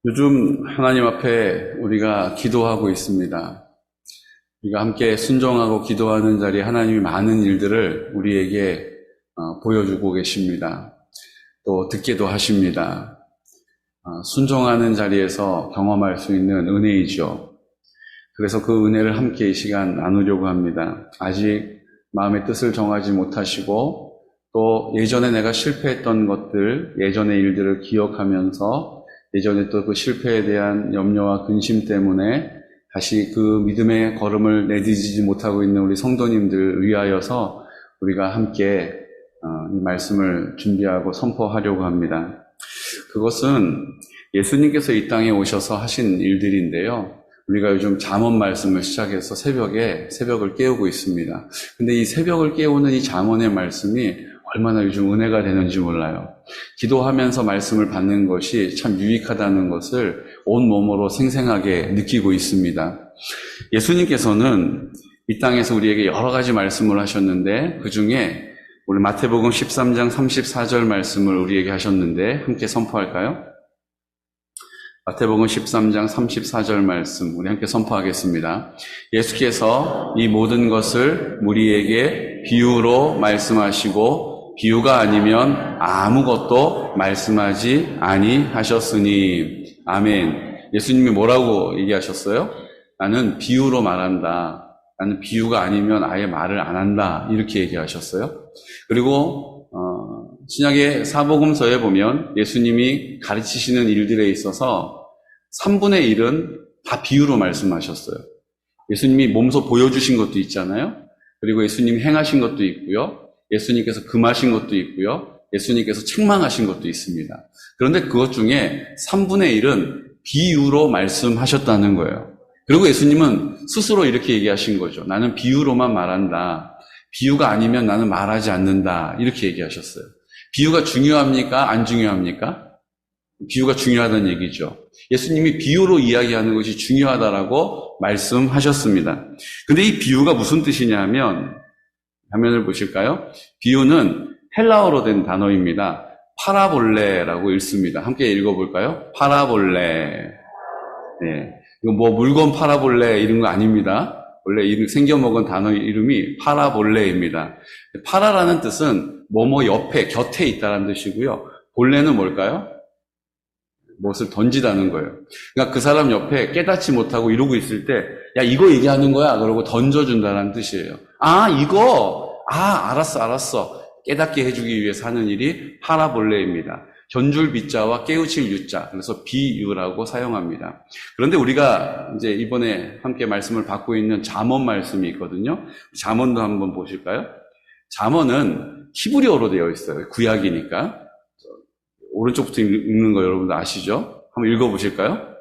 요즘 하나님 앞에 우리가 기도하고 있습니다. 우리가 함께 순종하고 기도하는 자리에 하나님이 많은 일들을 우리에게 보여주고 계십니다. 또 듣게도 하십니다. 순종하는 자리에서 경험할 수 있는 은혜이죠. 그래서 그 은혜를 함께 이 시간 나누려고 합니다. 아직 마음의 뜻을 정하지 못하시고 또 예전에 내가 실패했던 것들, 예전의 일들을 기억하면서 예전에 또 그 실패에 대한 염려와 근심 때문에 다시 그 믿음의 걸음을 내디디지 못하고 있는 우리 성도님들 위하여서 우리가 함께 이 말씀을 준비하고 선포하려고 합니다. 그것은 예수님께서 이 땅에 오셔서 하신 일들인데요. 우리가 요즘 잠언 말씀을 시작해서 새벽을 깨우고 있습니다. 근데 이 새벽을 깨우는 이 잠언의 말씀이 얼마나 요즘 은혜가 되는지 몰라요. 기도하면서 말씀을 받는 것이 참 유익하다는 것을 온몸으로 생생하게 느끼고 있습니다. 예수님께서는 이 땅에서 우리에게 여러 가지 말씀을 하셨는데 그 중에 우리 마태복음 13장 34절 말씀을 우리에게 하셨는데 함께 선포할까요? 마태복음 13장 34절 말씀 우리 함께 선포하겠습니다. 예수께서 이 모든 것을 우리에게 비유로 말씀하시고 비유가 아니면 아무것도 말씀하지 아니하셨으니. 아멘. 예수님이 뭐라고 얘기하셨어요? 나는 비유로 말한다. 나는 비유가 아니면 아예 말을 안 한다. 이렇게 얘기하셨어요. 그리고 신약의 사복음서에 보면 예수님이 가르치시는 일들에 있어서 3분의 1은 다 비유로 말씀하셨어요. 예수님이 몸소 보여주신 것도 있잖아요. 그리고 예수님이 행하신 것도 있고요. 예수님께서 금하신 것도 있고요. 예수님께서 책망하신 것도 있습니다. 그런데 그것 중에 3분의 1은 비유로 말씀하셨다는 거예요. 그리고 예수님은 스스로 이렇게 얘기하신 거죠. 나는 비유로만 말한다. 비유가 아니면 나는 말하지 않는다. 이렇게 얘기하셨어요. 비유가 중요합니까? 안 중요합니까? 비유가 중요하다는 얘기죠. 예수님이 비유로 이야기하는 것이 중요하다라고 말씀하셨습니다. 근데 이 비유가 무슨 뜻이냐 하면 화면을 보실까요? 비유는 헬라어로 된 단어입니다. 파라볼레라고 읽습니다. 함께 읽어볼까요? 파라볼레. 네. 이거 뭐 물건 파라볼레 이런 거 아닙니다. 원래 생겨먹은 단어 이름이 파라볼레입니다. 파라라는 뜻은 뭐뭐 옆에, 곁에 있다는 뜻이고요. 볼레는 뭘까요? 무엇을 던지다는 거예요. 그러니까 그 사람 옆에 깨닫지 못하고 이러고 있을 때, 야, 이거 얘기하는 거야? 그러고 던져준다는 뜻이에요. 알았어. 깨닫게 해주기 위해서 하는 일이 파라볼레입니다. 견줄 비자와 깨우칠 유자, 그래서 비유라고 사용합니다. 그런데 우리가 이제 이번에 함께 말씀을 받고 있는 잠언 말씀이 있거든요. 잠언도 한번 보실까요? 잠언은 히브리어로 되어 있어요. 구약이니까. 오른쪽부터 읽는 거 여러분들 아시죠? 한번 읽어보실까요?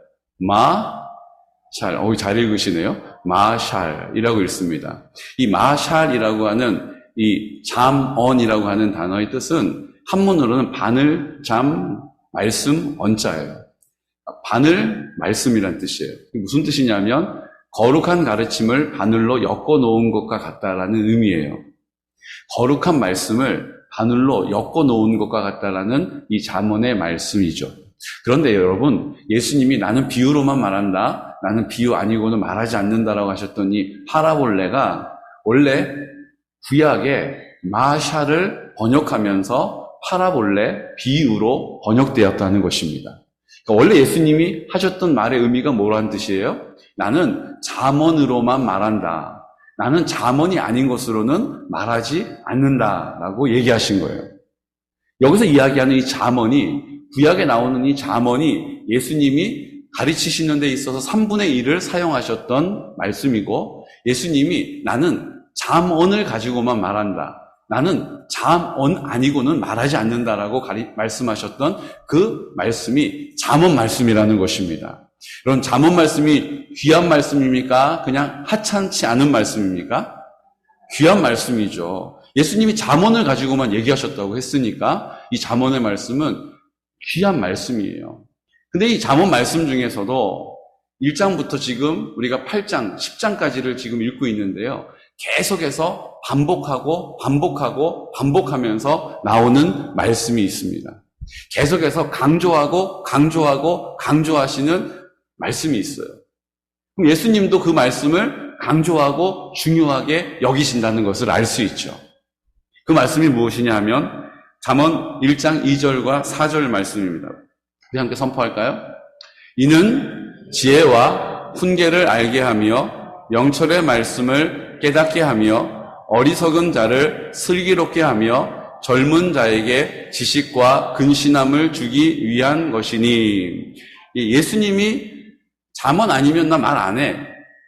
잘 읽으시네요. 마샬이라고 읽습니다. 이 마샬이라고 하는 이 잠언이라고 하는 단어의 뜻은 한문으로는 바늘, 잠, 말씀, 언자예요. 바늘, 말씀이란 뜻이에요. 무슨 뜻이냐면 거룩한 가르침을 바늘로 엮어 놓은 것과 같다라는 의미예요. 거룩한 말씀을 바늘로 엮어 놓은 것과 같다라는 이 잠언의 말씀이죠. 그런데 여러분, 예수님이 나는 비유로만 말한다. 나는 비유 아니고는 말하지 않는다라고 하셨던 이 파라볼레가 원래 구약의 마샬을 번역하면서 파라볼레, 비유로 번역되었다는 것입니다. 그러니까 원래 예수님이 하셨던 말의 의미가 뭐라는 뜻이에요? 나는 잠언으로만 말한다. 나는 잠언이 아닌 것으로는 말하지 않는다라고 얘기하신 거예요. 여기서 이야기하는 이 잠언이, 구약에 나오는 이 잠언이 예수님이 가르치시는 데 있어서 3분의 1을 사용하셨던 말씀이고, 예수님이 나는 잠언을 가지고만 말한다. 나는 잠언 아니고는 말하지 않는다라고 말씀하셨던 그 말씀이 잠언 말씀이라는 것입니다. 그럼 잠언 말씀이 귀한 말씀입니까? 그냥 하찮지 않은 말씀입니까? 귀한 말씀이죠. 예수님이 잠언을 가지고만 얘기하셨다고 했으니까 이 잠언의 말씀은 귀한 말씀이에요. 근데 이 잠언 말씀 중에서도 1장부터 지금 우리가 8장, 10장까지를 지금 읽고 있는데요. 계속해서 반복하면서 나오는 말씀이 있습니다. 계속해서 강조하고 강조하시는 말씀이 있어요. 그럼 예수님도 그 말씀을 강조하고 중요하게 여기신다는 것을 알 수 있죠. 그 말씀이 무엇이냐 하면 잠언 1장 2절과 4절 말씀입니다. 우리 함께 선포할까요? 이는 지혜와 훈계를 알게 하며 명철의 말씀을 깨닫게 하며 어리석은 자를 슬기롭게 하며 젊은 자에게 지식과 근신함을 주기 위한 것이니. 예수님이 잠언 아니면 나 말 안 해.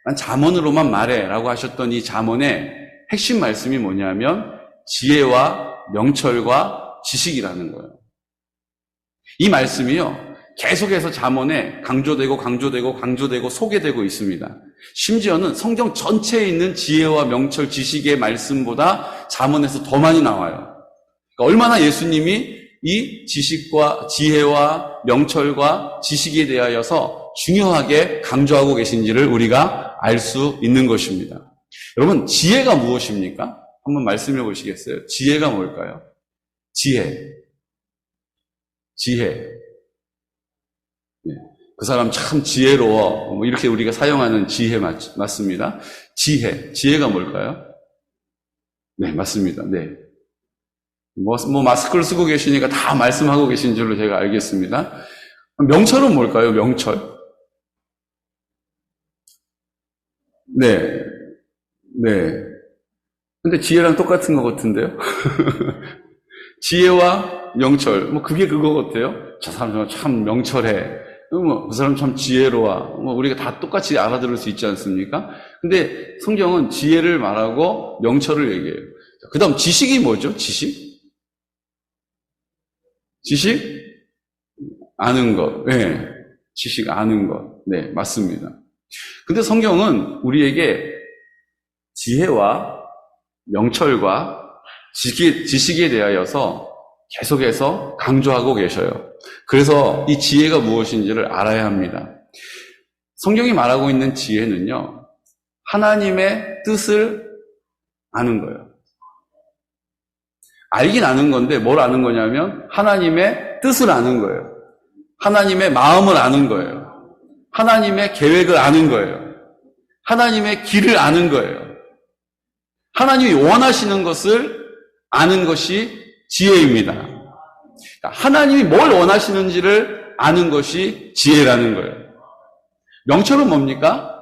난 잠언으로만 말해 라고 하셨던 이 잠언의 핵심 말씀이 뭐냐면 지혜와 명철과 지식이라는 거예요. 이 말씀이요, 계속해서 잠언에 강조되고 소개되고 있습니다. 심지어는 성경 전체에 있는 지혜와 명철, 지식의 말씀보다 잠언에서 더 많이 나와요. 그러니까 얼마나 예수님이 이 지식과 지혜와 명철과 지식에 대하여서 중요하게 강조하고 계신지를 우리가 알 수 있는 것입니다. 여러분, 지혜가 무엇입니까? 한번 말씀해 보시겠어요? 지혜가 뭘까요? 지혜. 그 사람 참 지혜로워. 이렇게 우리가 사용하는 지혜 맞습니다. 지혜가 뭘까요? 네, 맞습니다. 네. 마스크를 쓰고 계시니까 다 말씀하고 계신 줄로 제가 알겠습니다. 명철은 뭘까요? 명철. 네. 근데 지혜랑 똑같은 것 같은데요? 지혜와 명철, 그게 그거 같아요. 저 사람 참 명철해. 그 사람 참 지혜로워. 우리가 다 똑같이 알아들을 수 있지 않습니까? 근데 성경은 지혜를 말하고 명철을 얘기해요. 그 다음 지식이 뭐죠? 지식? 아는 것. 네. 지식 아는 것. 네, 맞습니다. 근데 성경은 우리에게 지혜와 명철과 지식에 대하여서 계속해서 강조하고 계셔요. 그래서 이 지혜가 무엇인지를 알아야 합니다. 성경이 말하고 있는 지혜는요, 하나님의 뜻을 아는 거예요. 알긴 아는 건데 뭘 아는 거냐면 하나님의 뜻을 아는 거예요. 하나님의 마음을 아는 거예요. 하나님의 계획을 아는 거예요. 하나님의 길을 아는 거예요. 하나님이 원하시는 것을 아는 것이 지혜입니다. 그러니까 하나님이 뭘 원하시는지를 아는 것이 지혜라는 거예요. 명철은 뭡니까?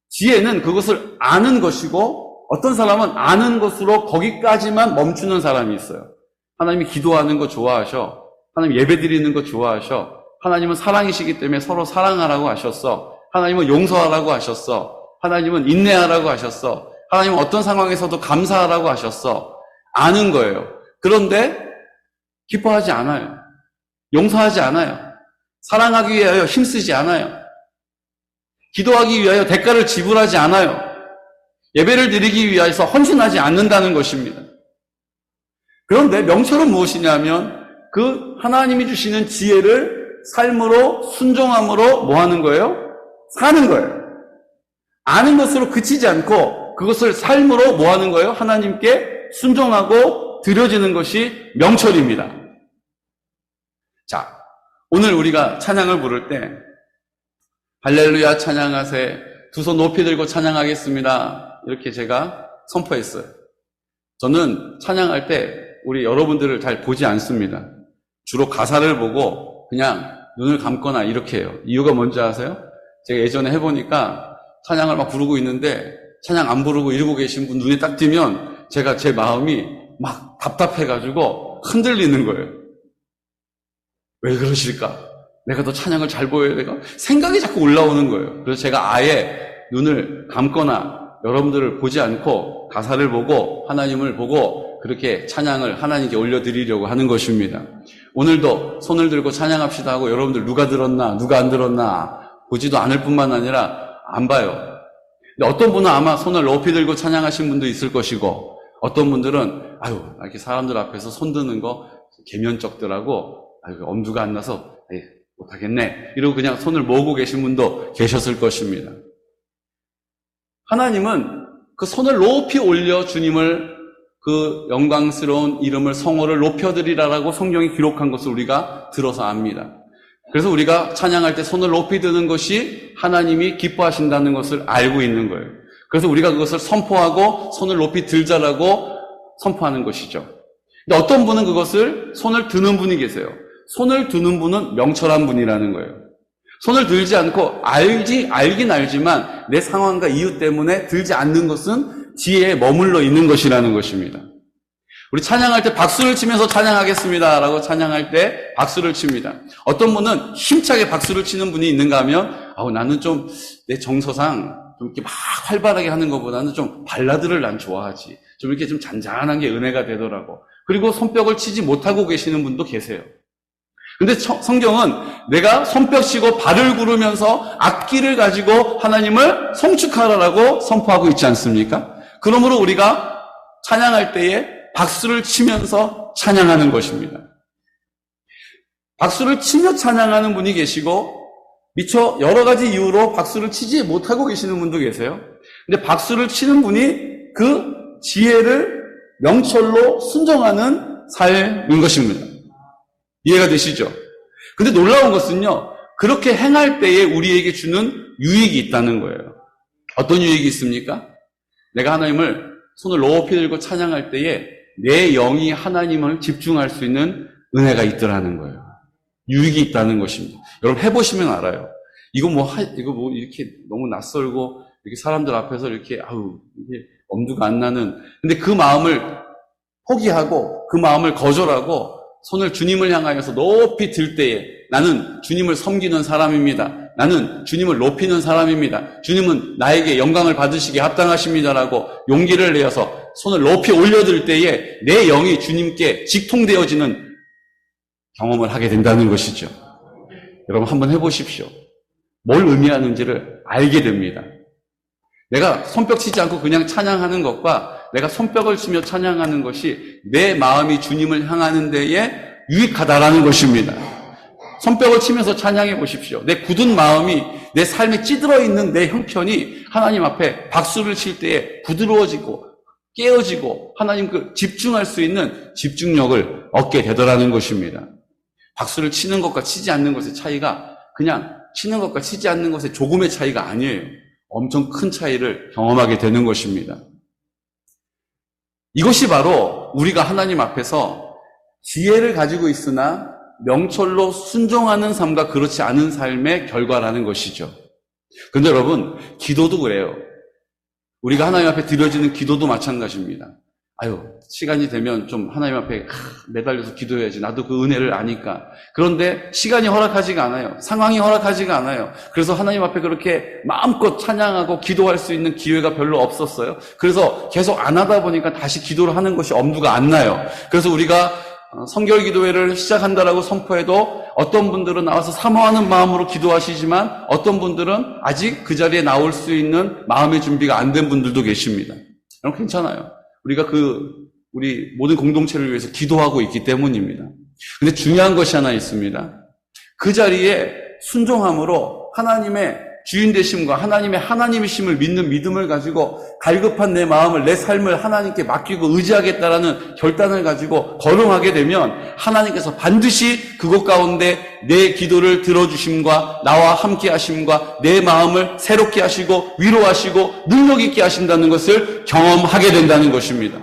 지혜는 그것을 아는 것이고, 어떤 사람은 아는 것으로 거기까지만 멈추는 사람이 있어요. 하나님이 기도하는 거 좋아하셔. 하나님 예배 드리는 거 좋아하셔. 하나님은 사랑이시기 때문에 서로 사랑하라고 하셨어. 하나님은 용서하라고 하셨어. 하나님은 인내하라고 하셨어. 하나님은 어떤 상황에서도 감사하라고 하셨어. 아는 거예요. 그런데 기뻐하지 않아요. 용서하지 않아요. 사랑하기 위하여 힘쓰지 않아요. 기도하기 위하여 대가를 지불하지 않아요. 예배를 드리기 위해서 헌신하지 않는다는 것입니다. 그런데 명철은 무엇이냐면 그 하나님이 주시는 지혜를 삶으로 순종함으로 뭐 하는 거예요? 사는 거예요. 아는 것으로 그치지 않고 그것을 삶으로 뭐 하는 거예요? 하나님께 순종하고 드려지는 것이 명철입니다. 자, 오늘 우리가 찬양을 부를 때 할렐루야 찬양하세, 두 손 높이 들고 찬양하겠습니다, 이렇게 제가 선포했어요. 저는 찬양할 때 우리 여러분들을 잘 보지 않습니다. 주로 가사를 보고 그냥 눈을 감거나 이렇게 해요. 이유가 뭔지 아세요? 제가 예전에 해보니까 찬양을 막 부르고 있는데 찬양 안 부르고 이러고 계신 분 눈에 딱 띄면 제가 제 마음이 막 답답해가지고 흔들리는 거예요. 왜 그러실까? 내가 더 찬양을 잘 보여야 될까? 생각이 자꾸 올라오는 거예요. 그래서 제가 아예 눈을 감거나 여러분들을 보지 않고 가사를 보고 하나님을 보고 그렇게 찬양을 하나님께 올려드리려고 하는 것입니다. 오늘도 손을 들고 찬양합시다 하고 여러분들 누가 들었나 누가 안 들었나 보지도 않을 뿐만 아니라 안 봐요. 근데 어떤 분은 아마 손을 높이 들고 찬양하신 분도 있을 것이고, 어떤 분들은 이렇게 사람들 앞에서 손 드는 거 계면적들하고 엄두가 안 나서 못하겠네 이러고 그냥 손을 모으고 계신 분도 계셨을 것입니다. 하나님은 그 손을 높이 올려 주님을, 그 영광스러운 이름을, 성호를 높여드리라라고 성경이 기록한 것을 우리가 들어서 압니다. 그래서 우리가 찬양할 때 손을 높이 드는 것이 하나님이 기뻐하신다는 것을 알고 있는 거예요. 그래서 우리가 그것을 선포하고 손을 높이 들자라고 선포하는 것이죠. 근데 어떤 분은 그것을 손을 드는 분이 계세요. 손을 드는 분은 명철한 분이라는 거예요. 손을 들지 않고 알긴 알지만 내 상황과 이유 때문에 들지 않는 것은 지혜에 머물러 있는 것이라는 것입니다. 우리 찬양할 때 박수를 치면서 찬양하겠습니다 라고 찬양할 때 박수를 칩니다. 어떤 분은 힘차게 박수를 치는 분이 있는가 하면 나는 좀 내 정서상 좀 이렇게 막 활발하게 하는 것보다는 좀 발라드를 난 좋아하지. 좀 이렇게 좀 잔잔한 게 은혜가 되더라고. 그리고 손뼉을 치지 못하고 계시는 분도 계세요. 근데 성경은 내가 손뼉 치고 발을 구르면서 악기를 가지고 하나님을 송축하라라고 선포하고 있지 않습니까? 그러므로 우리가 찬양할 때에 박수를 치면서 찬양하는 것입니다. 박수를 치며 찬양하는 분이 계시고 미처 여러 가지 이유로 박수를 치지 못하고 계시는 분도 계세요. 근데 박수를 치는 분이 그 지혜를 명철로 순종하는 삶인 것입니다. 이해가 되시죠? 근데 놀라운 것은요, 그렇게 행할 때에 우리에게 주는 유익이 있다는 거예요. 어떤 유익이 있습니까? 내가 하나님을 손을 높이 들고 찬양할 때에 내 영이 하나님을 집중할 수 있는 은혜가 있더라는 거예요. 유익이 있다는 것입니다. 여러분 해보시면 알아요. 이거 뭐 이렇게 너무 낯설고 이렇게 사람들 앞에서 이렇게 이게 엄두가 안 나는. 근데 그 마음을 포기하고 그 마음을 거절하고 손을 주님을 향하여서 높이 들 때에 나는 주님을 섬기는 사람입니다. 나는 주님을 높이는 사람입니다. 주님은 나에게 영광을 받으시기에 합당하십니다라고 용기를 내어서 손을 높이 올려들 때에 내 영이 주님께 직통되어지는 경험을 하게 된다는 것이죠. 여러분 한번 해보십시오. 뭘 의미하는지를 알게 됩니다. 내가 손뼉 치지 않고 그냥 찬양하는 것과 내가 손뼉을 치며 찬양하는 것이 내 마음이 주님을 향하는 데에 유익하다라는 것입니다. 손뼉을 치면서 찬양해 보십시오. 내 굳은 마음이 내 삶에 찌들어 있는 내 형편이 하나님 앞에 박수를 칠 때에 부드러워지고 깨어지고 하나님 집중할 수 있는 집중력을 얻게 되더라는 것입니다. 박수를 치는 것과 치지 않는 것의 차이가 그냥 치는 것과 치지 않는 것의 조금의 차이가 아니에요. 엄청 큰 차이를 경험하게 되는 것입니다. 이것이 바로 우리가 하나님 앞에서 지혜를 가지고 있으나 명철로 순종하는 삶과 그렇지 않은 삶의 결과라는 것이죠. 그런데 여러분, 기도도 그래요. 우리가 하나님 앞에 드려지는 기도도 마찬가지입니다. 시간이 되면 좀 하나님 앞에 매달려서 기도해야지. 나도 그 은혜를 아니까. 그런데 시간이 허락하지가 않아요. 상황이 허락하지가 않아요. 그래서 하나님 앞에 그렇게 마음껏 찬양하고 기도할 수 있는 기회가 별로 없었어요. 그래서 계속 안 하다 보니까 다시 기도를 하는 것이 엄두가 안 나요. 그래서 우리가 성결 기도회를 시작한다라고 선포해도 어떤 분들은 나와서 사모하는 마음으로 기도하시지만 어떤 분들은 아직 그 자리에 나올 수 있는 마음의 준비가 안 된 분들도 계십니다. 여러분 괜찮아요. 우리가 우리 모든 공동체를 위해서 기도하고 있기 때문입니다. 근데 중요한 것이 하나 있습니다. 그 자리에 순종함으로 하나님의 주인 되심과 하나님의 하나님이심을 믿는 믿음을 가지고 갈급한 내 마음을 내 삶을 하나님께 맡기고 의지하겠다라는 결단을 가지고 거듭하게 되면 하나님께서 반드시 그곳 가운데 내 기도를 들어주심과 나와 함께 하심과 내 마음을 새롭게 하시고 위로하시고 능력 있게 하신다는 것을 경험하게 된다는 것입니다.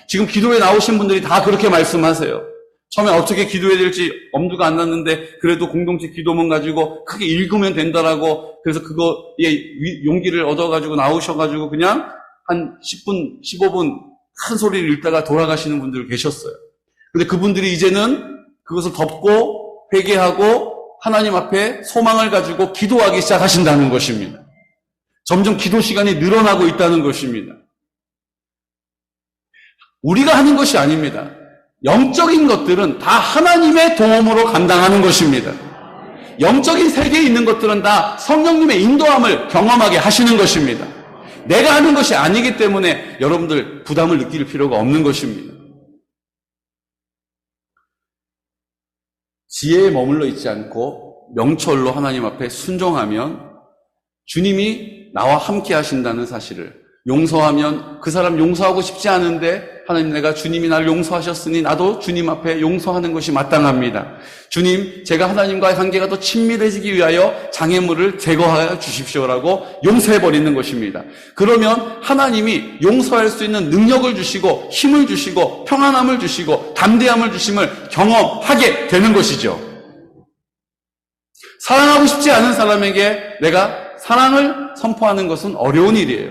지금 기도에 나오신 분들이 다 그렇게 말씀하세요. 처음에 어떻게 기도해야 될지 엄두가 안 났는데 그래도 공동체 기도문 가지고 크게 읽으면 된다라고 그래서 그거에 용기를 얻어가지고 나오셔가지고 그냥 한 10분, 15분 큰 소리를 읽다가 돌아가시는 분들 계셨어요. 근데 그분들이 이제는 그것을 덮고 회개하고 하나님 앞에 소망을 가지고 기도하기 시작하신다는 것입니다. 점점 기도 시간이 늘어나고 있다는 것입니다. 우리가 하는 것이 아닙니다. 영적인 것들은 다 하나님의 도움으로 감당하는 것입니다. 영적인 세계에 있는 것들은 다 성령님의 인도함을 경험하게 하시는 것입니다. 내가 하는 것이 아니기 때문에 여러분들 부담을 느낄 필요가 없는 것입니다. 지혜에 머물러 있지 않고 명철로 하나님 앞에 순종하면 주님이 나와 함께 하신다는 사실을 용서하면 그 사람 용서하고 싶지 않은데 하나님, 내가 주님이 나를 용서하셨으니 나도 주님 앞에 용서하는 것이 마땅합니다. 주님, 제가 하나님과의 관계가 더 친밀해지기 위하여 장애물을 제거하여 주십시오라고 용서해버리는 것입니다. 그러면 하나님이 용서할 수 있는 능력을 주시고 힘을 주시고 평안함을 주시고 담대함을 주심을 경험하게 되는 것이죠. 사랑하고 싶지 않은 사람에게 내가 사랑을 선포하는 것은 어려운 일이에요.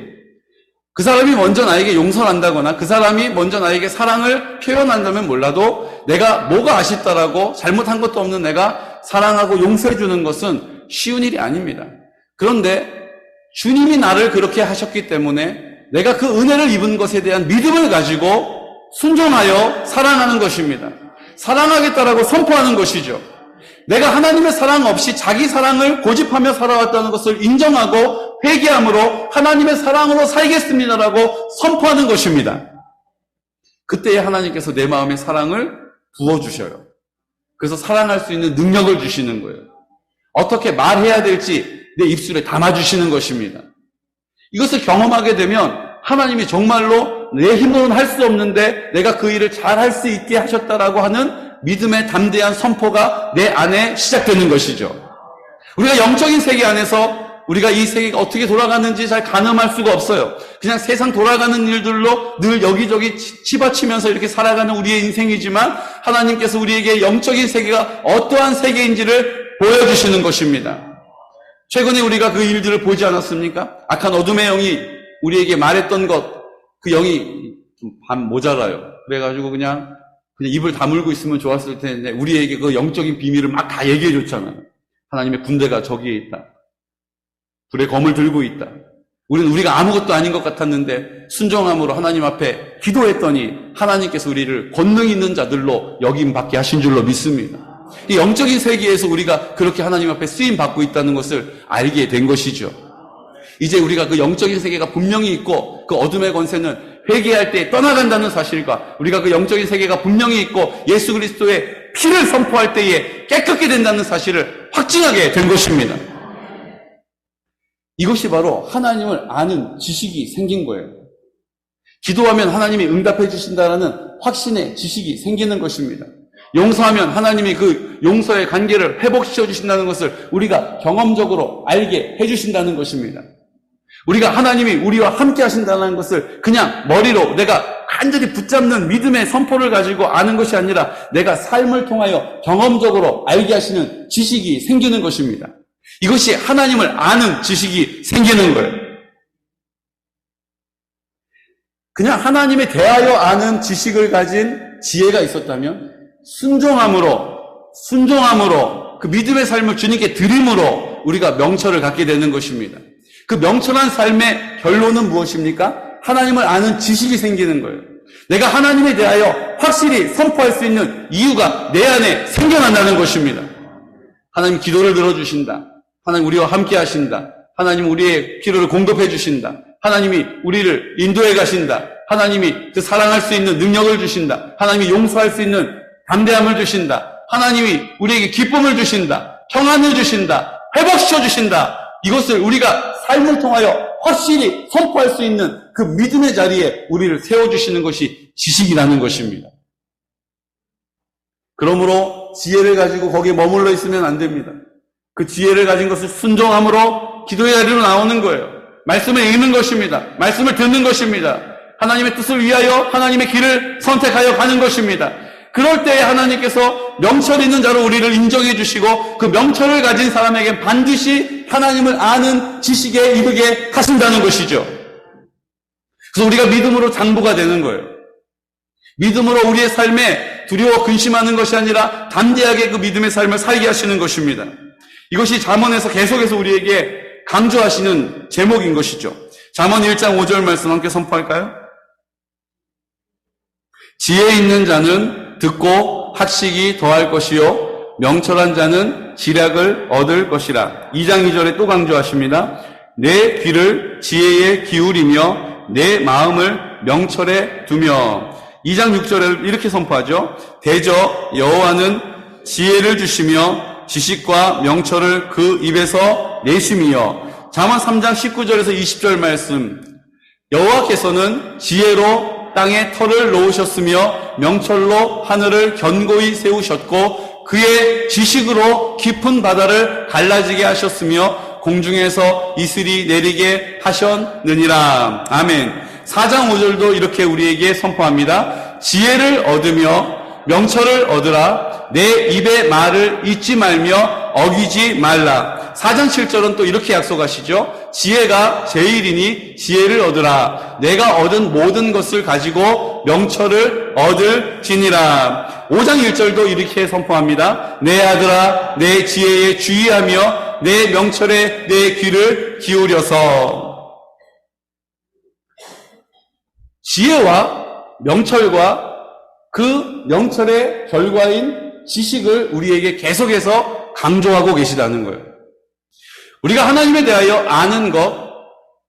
그 사람이 먼저 나에게 용서를 한다거나 그 사람이 먼저 나에게 사랑을 표현한다면 몰라도 내가 뭐가 아쉽다라고 잘못한 것도 없는 내가 사랑하고 용서해 주는 것은 쉬운 일이 아닙니다. 그런데 주님이 나를 그렇게 하셨기 때문에 내가 그 은혜를 입은 것에 대한 믿음을 가지고 순종하여 사랑하는 것입니다. 사랑하겠다라고 선포하는 것이죠. 내가 하나님의 사랑 없이 자기 사랑을 고집하며 살아왔다는 것을 인정하고 회개함으로 하나님의 사랑으로 살겠습니다라고 선포하는 것입니다. 그때에 하나님께서 내 마음에 사랑을 부어주셔요. 그래서 사랑할 수 있는 능력을 주시는 거예요. 어떻게 말해야 될지 내 입술에 담아주시는 것입니다. 이것을 경험하게 되면 하나님이 정말로 내 힘으로는 할 수 없는데 내가 그 일을 잘 할 수 있게 하셨다라고 하는 믿음의 담대한 선포가 내 안에 시작되는 것이죠. 우리가 영적인 세계 안에서 우리가 이 세계가 어떻게 돌아가는지 잘 가늠할 수가 없어요. 그냥 세상 돌아가는 일들로 늘 여기저기 치받치면서 이렇게 살아가는 우리의 인생이지만 하나님께서 우리에게 영적인 세계가 어떠한 세계인지를 보여주시는 것입니다. 최근에 우리가 그 일들을 보지 않았습니까? 악한 어둠의 영이 우리에게 말했던 것, 그 영이 좀 반 모자라요. 그래가지고 그냥 입을 다물고 있으면 좋았을 텐데 우리에게 그 영적인 비밀을 막 다 얘기해 줬잖아요. 하나님의 군대가 저기에 있다. 불의 검을 들고 있다. 우리가 아무것도 아닌 것 같았는데 순종함으로 하나님 앞에 기도했더니 하나님께서 우리를 권능 있는 자들로 여김받게 하신 줄로 믿습니다. 이 영적인 세계에서 우리가 그렇게 하나님 앞에 쓰임받고 있다는 것을 알게 된 것이죠. 이제 우리가 그 영적인 세계가 분명히 있고 그 어둠의 권세는 회개할 때 떠나간다는 사실과 우리가 그 영적인 세계가 분명히 있고 예수 그리스도의 피를 선포할 때에 깨끗게 된다는 사실을 확증하게 된 것입니다. 이것이 바로 하나님을 아는 지식이 생긴 거예요. 기도하면 하나님이 응답해 주신다라는 확신의 지식이 생기는 것입니다. 용서하면 하나님이 그 용서의 관계를 회복시켜 주신다는 것을 우리가 경험적으로 알게 해 주신다는 것입니다. 우리가 하나님이 우리와 함께 하신다는 것을 그냥 머리로 내가 간절히 붙잡는 믿음의 선포를 가지고 아는 것이 아니라 내가 삶을 통하여 경험적으로 알게 하시는 지식이 생기는 것입니다. 이것이 하나님을 아는 지식이 생기는 거예요. 그냥 하나님에 대하여 아는 지식을 가진 지혜가 있었다면 순종함으로 그 믿음의 삶을 주님께 드림으로 우리가 명철을 갖게 되는 것입니다. 그 명철한 삶의 결론은 무엇입니까? 하나님을 아는 지식이 생기는 거예요. 내가 하나님에 대하여 확실히 선포할 수 있는 이유가 내 안에 생겨난다는 것입니다. 하나님 기도를 들어주신다. 하나님 우리와 함께 하신다. 하나님 우리의 필요를 공급해 주신다. 하나님이 우리를 인도해 가신다. 하나님이 그 사랑할 수 있는 능력을 주신다. 하나님이 용서할 수 있는 담대함을 주신다. 하나님이 우리에게 기쁨을 주신다. 평안을 주신다. 회복시켜 주신다. 이것을 우리가 삶을 통하여 확실히 선포할 수 있는 그 믿음의 자리에 우리를 세워주시는 것이 지식이라는 것입니다. 그러므로 지혜를 가지고 거기에 머물러 있으면 안 됩니다. 그 지혜를 가진 것을 순종함으로 기도의 자리로 나오는 거예요. 말씀을 읽는 것입니다. 말씀을 듣는 것입니다. 하나님의 뜻을 위하여 하나님의 길을 선택하여 가는 것입니다. 그럴 때에 하나님께서 명철 있는 자로 우리를 인정해 주시고 그 명철을 가진 사람에게 반드시 하나님을 아는 지식에 이르게 하신다는 것이죠. 그래서 우리가 믿음으로 장부가 되는 거예요. 믿음으로 우리의 삶에 두려워 근심하는 것이 아니라 담대하게 그 믿음의 삶을 살게 하시는 것입니다. 이것이 잠언에서 계속해서 우리에게 강조하시는 제목인 것이죠. 잠언 1장 5절 말씀 함께 선포할까요? 지혜 있는 자는 듣고 학식이 더할 것이요 명철한 자는 지략을 얻을 것이라. 2장 2절에 또 강조하십니다. 내 귀를 지혜에 기울이며 내 마음을 명철에 두며. 2장 6절에 이렇게 선포하죠. 대저 여호와는 지혜를 주시며 지식과 명철을 그 입에서 내심이여. 잠언 3장 19절에서 20절 말씀. 여호와께서는 지혜로 땅에 터를 놓으셨으며 명철로 하늘을 견고히 세우셨고 그의 지식으로 깊은 바다를 갈라지게 하셨으며 공중에서 이슬이 내리게 하셨느니라. 아멘. 4장 5절도 이렇게 우리에게 선포합니다. 지혜를 얻으며 명철을 얻으라. 내 입의 말을 잊지 말며 어기지 말라. 4장 7절은 또 이렇게 약속하시죠. 지혜가 제일이니 지혜를 얻으라. 내가 얻은 모든 것을 가지고 명철을 얻을지니라. 5장 1절도 이렇게 선포합니다. 내 아들아 내 지혜에 주의하며 내 명철에 내 귀를 기울여서. 지혜와 명철과 그 명철의 결과인 지식을 우리에게 계속해서 강조하고 계시다는 거예요. 우리가 하나님에 대하여 아는 것,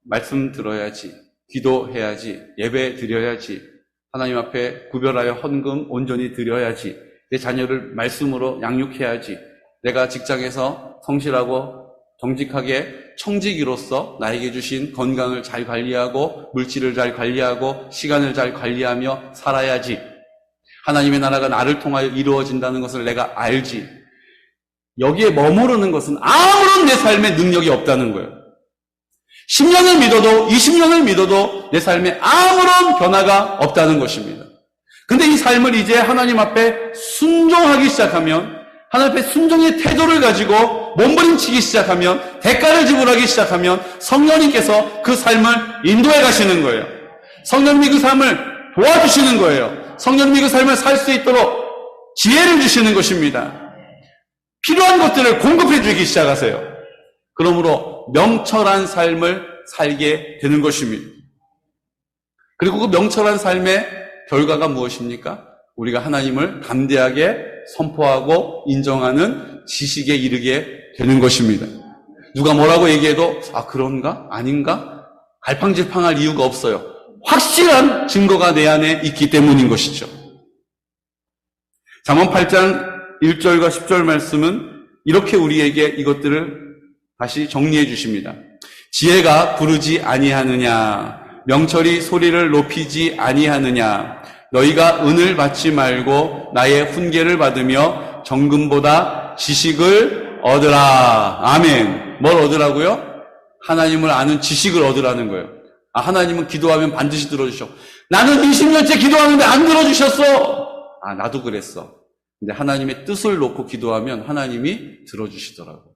말씀 들어야지, 기도해야지, 예배 드려야지, 하나님 앞에 구별하여 헌금 온전히 드려야지, 내 자녀를 말씀으로 양육해야지, 내가 직장에서 성실하고 정직하게 청지기로서 나에게 주신 건강을 잘 관리하고 물질을 잘 관리하고 시간을 잘 관리하며 살아야지, 하나님의 나라가 나를 통하여 이루어진다는 것을 내가 알지. 여기에 머무르는 것은 아무런 내 삶에 능력이 없다는 거예요. 10년을 믿어도 20년을 믿어도 내 삶에 아무런 변화가 없다는 것입니다. 근데 이 삶을 이제 하나님 앞에 순종하기 시작하면, 하나님 앞에 순종의 태도를 가지고 몸부림치기 시작하면, 대가를 지불하기 시작하면 성령님께서 그 삶을 인도해 가시는 거예요. 성령님이 그 삶을 도와주시는 거예요. 성령님이 그 삶을 살 수 있도록 지혜를 주시는 것입니다. 필요한 것들을 공급해 주기 시작하세요. 그러므로 명철한 삶을 살게 되는 것입니다. 그리고 그 명철한 삶의 결과가 무엇입니까? 우리가 하나님을 담대하게 선포하고 인정하는 지식에 이르게 되는 것입니다. 누가 뭐라고 얘기해도 그런가? 아닌가? 갈팡질팡할 이유가 없어요. 확실한 증거가 내 안에 있기 때문인 것이죠. 잠언 8장 1절과 10절 말씀은 이렇게 우리에게 이것들을 다시 정리해 주십니다. 지혜가 부르지 아니하느냐, 명철이 소리를 높이지 아니하느냐, 너희가 은을 받지 말고 나의 훈계를 받으며 정금보다 지식을 얻으라. 아멘. 뭘 얻으라고요? 하나님을 아는 지식을 얻으라는 거예요. 하나님은 기도하면 반드시 들어주셔. 나는 20년째 기도하는데 안 들어주셨어. 나도 그랬어. 근데 하나님의 뜻을 놓고 기도하면 하나님이 들어주시더라고.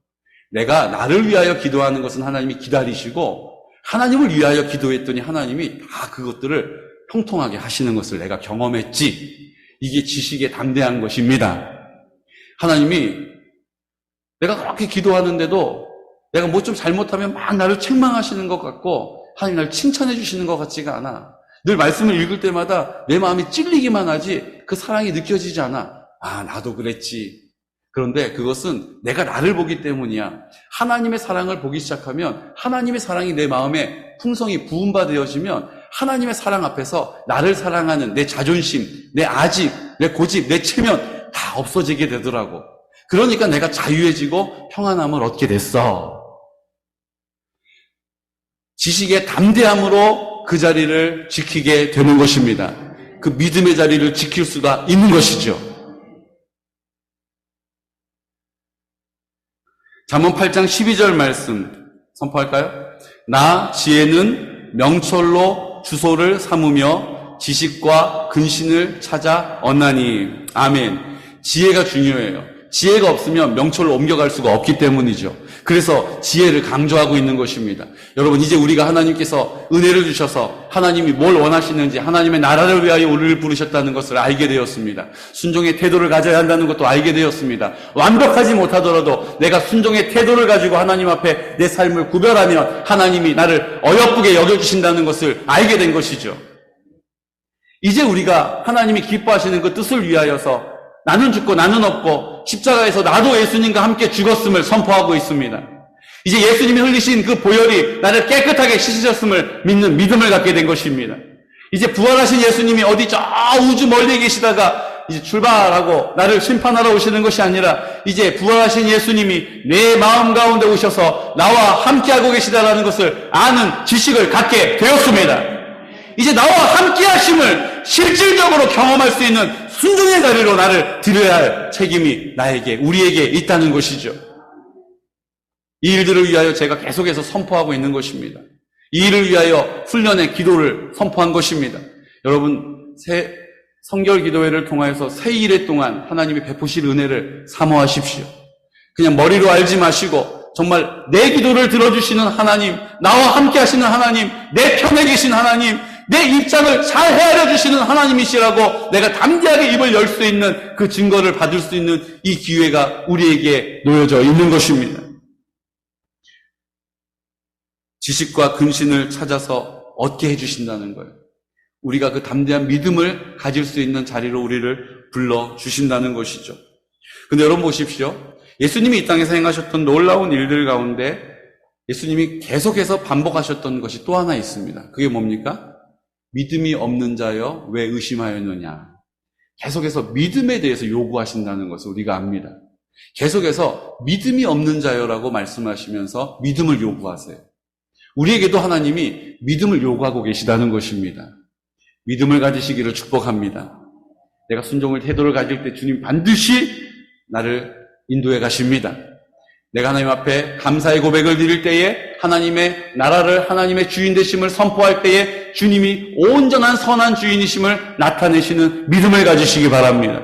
내가 나를 위하여 기도하는 것은 하나님이 기다리시고, 하나님을 위하여 기도했더니 하나님이 다 그것들을 형통하게 하시는 것을 내가 경험했지. 이게 지식의 담대한 것입니다. 하나님이 내가 그렇게 기도하는데도 내가 뭐 좀 잘못하면 막 나를 책망하시는 것 같고, 하나님 나를 칭찬해 주시는 것 같지가 않아. 늘 말씀을 읽을 때마다 내 마음이 찔리기만 하지 그 사랑이 느껴지지 않아. 나도 그랬지. 그런데 그것은 내가 나를 보기 때문이야. 하나님의 사랑을 보기 시작하면, 하나님의 사랑이 내 마음에 풍성히 부음받아지면 하나님의 사랑 앞에서 나를 사랑하는 내 자존심, 내 아집, 내 고집, 내 체면 다 없어지게 되더라고. 그러니까 내가 자유해지고 평안함을 얻게 됐어. 지식의 담대함으로 그 자리를 지키게 되는 것입니다. 그 믿음의 자리를 지킬 수가 있는 것이죠. 잠언 8장 12절 말씀 선포할까요? 나 지혜는 명철로 주소를 삼으며 지식과 근신을 찾아 얻나니. 아멘. 지혜가 중요해요. 지혜가 없으면 명철로 옮겨갈 수가 없기 때문이죠. 그래서 지혜를 강조하고 있는 것입니다. 여러분, 이제 우리가 하나님께서 은혜를 주셔서 하나님이 뭘 원하시는지, 하나님의 나라를 위하여 우리를 부르셨다는 것을 알게 되었습니다. 순종의 태도를 가져야 한다는 것도 알게 되었습니다. 완벽하지 못하더라도 내가 순종의 태도를 가지고 하나님 앞에 내 삶을 구별하면 하나님이 나를 어여쁘게 여겨주신다는 것을 알게 된 것이죠. 이제 우리가 하나님이 기뻐하시는 그 뜻을 위하여서 나는 죽고 나는 없고 십자가에서 나도 예수님과 함께 죽었음을 선포하고 있습니다. 이제 예수님이 흘리신 그 보혈이 나를 깨끗하게 씻으셨음을 믿는 믿음을 갖게 된 것입니다. 이제 부활하신 예수님이 어디 저 우주 멀리 계시다가 이제 출발하고 나를 심판하러 오시는 것이 아니라, 이제 부활하신 예수님이 내 마음 가운데 오셔서 나와 함께하고 계시다라는 것을 아는 지식을 갖게 되었습니다. 이제 나와 함께 하심을 실질적으로 경험할 수 있는 순종의 자리로 나를 드려야 할 책임이 나에게, 우리에게 있다는 것이죠. 이 일들을 위하여 제가 계속해서 선포하고 있는 것입니다. 이 일을 위하여 훈련의 기도를 선포한 것입니다. 여러분, 성결 기도회를 통하여서 새 일에 동안 하나님이 베푸실 은혜를 사모하십시오. 그냥 머리로 알지 마시고 정말 내 기도를 들어주시는 하나님, 나와 함께 하시는 하나님, 내 편에 계신 하나님, 내 입장을 잘 헤아려 주시는 하나님이시라고 내가 담대하게 입을 열 수 있는 그 증거를 받을 수 있는 이 기회가 우리에게 놓여져 있는 것입니다. 지식과 근신을 찾아서 얻게 해주신다는 거예요. 우리가 그 담대한 믿음을 가질 수 있는 자리로 우리를 불러주신다는 것이죠. 근데 여러분 보십시오. 예수님이 이 땅에서 행하셨던 놀라운 일들 가운데 예수님이 계속해서 반복하셨던 것이 또 하나 있습니다. 그게 뭡니까? 믿음이 없는 자여 왜 의심하였느냐. 계속해서 믿음에 대해서 요구하신다는 것을 우리가 압니다. 계속해서 믿음이 없는 자여라고 말씀하시면서 믿음을 요구하세요. 우리에게도 하나님이 믿음을 요구하고 계시다는 것입니다. 믿음을 가지시기를 축복합니다. 내가 순종의 태도를 가질 때 주님 반드시 나를 인도해 가십니다. 내가 하나님 앞에 감사의 고백을 드릴 때에 하나님의 나라를 하나님의 주인 되심을 선포할 때에 주님이 온전한 선한 주인이심을 나타내시는 믿음을 가지시기 바랍니다.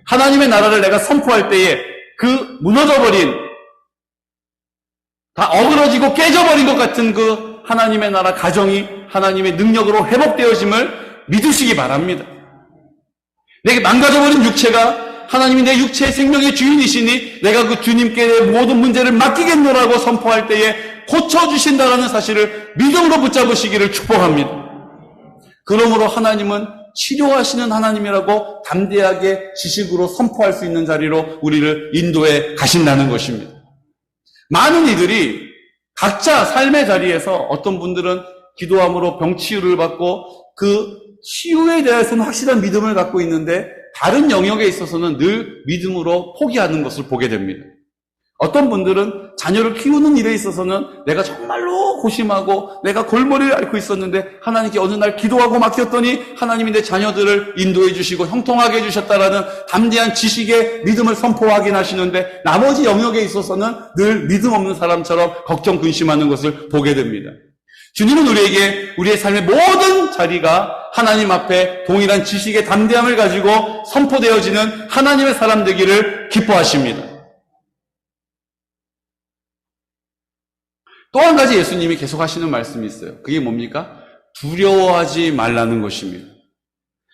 하나님의 나라를 내가 선포할 때에 그 무너져버린, 다 어그러지고 깨져버린 것 같은 그 하나님의 나라 가정이 하나님의 능력으로 회복되어짐을 믿으시기 바랍니다. 내게 망가져버린 육체가 하나님이 내 육체의 생명의 주인이시니 내가 그 주님께 내 모든 문제를 맡기겠노라고 선포할 때에 고쳐주신다라는 사실을 믿음으로 붙잡으시기를 축복합니다. 그러므로 하나님은 치료하시는 하나님이라고 담대하게 지식으로 선포할 수 있는 자리로 우리를 인도해 가신다는 것입니다. 많은 이들이 각자 삶의 자리에서 어떤 분들은 기도함으로 병치유를 받고 그 치유에 대해서는 확실한 믿음을 갖고 있는데 다른 영역에 있어서는 늘 믿음으로 포기하는 것을 보게 됩니다. 어떤 분들은 자녀를 키우는 일에 있어서는 내가 정말로 고심하고 내가 골머리를 앓고 있었는데 하나님께 어느 날 기도하고 맡겼더니 하나님이 내 자녀들을 인도해 주시고 형통하게 해주셨다라는 담대한 지식의 믿음을 선포하긴 하시는데 나머지 영역에 있어서는 늘 믿음 없는 사람처럼 걱정 근심하는 것을 보게 됩니다. 주님은 우리에게 우리의 삶의 모든 자리가 하나님 앞에 동일한 지식의 담대함을 가지고 선포되어지는 하나님의 사람 되기를 기뻐하십니다. 또 한 가지 예수님이 계속 하시는 말씀이 있어요. 그게 뭡니까? 두려워하지 말라는 것입니다.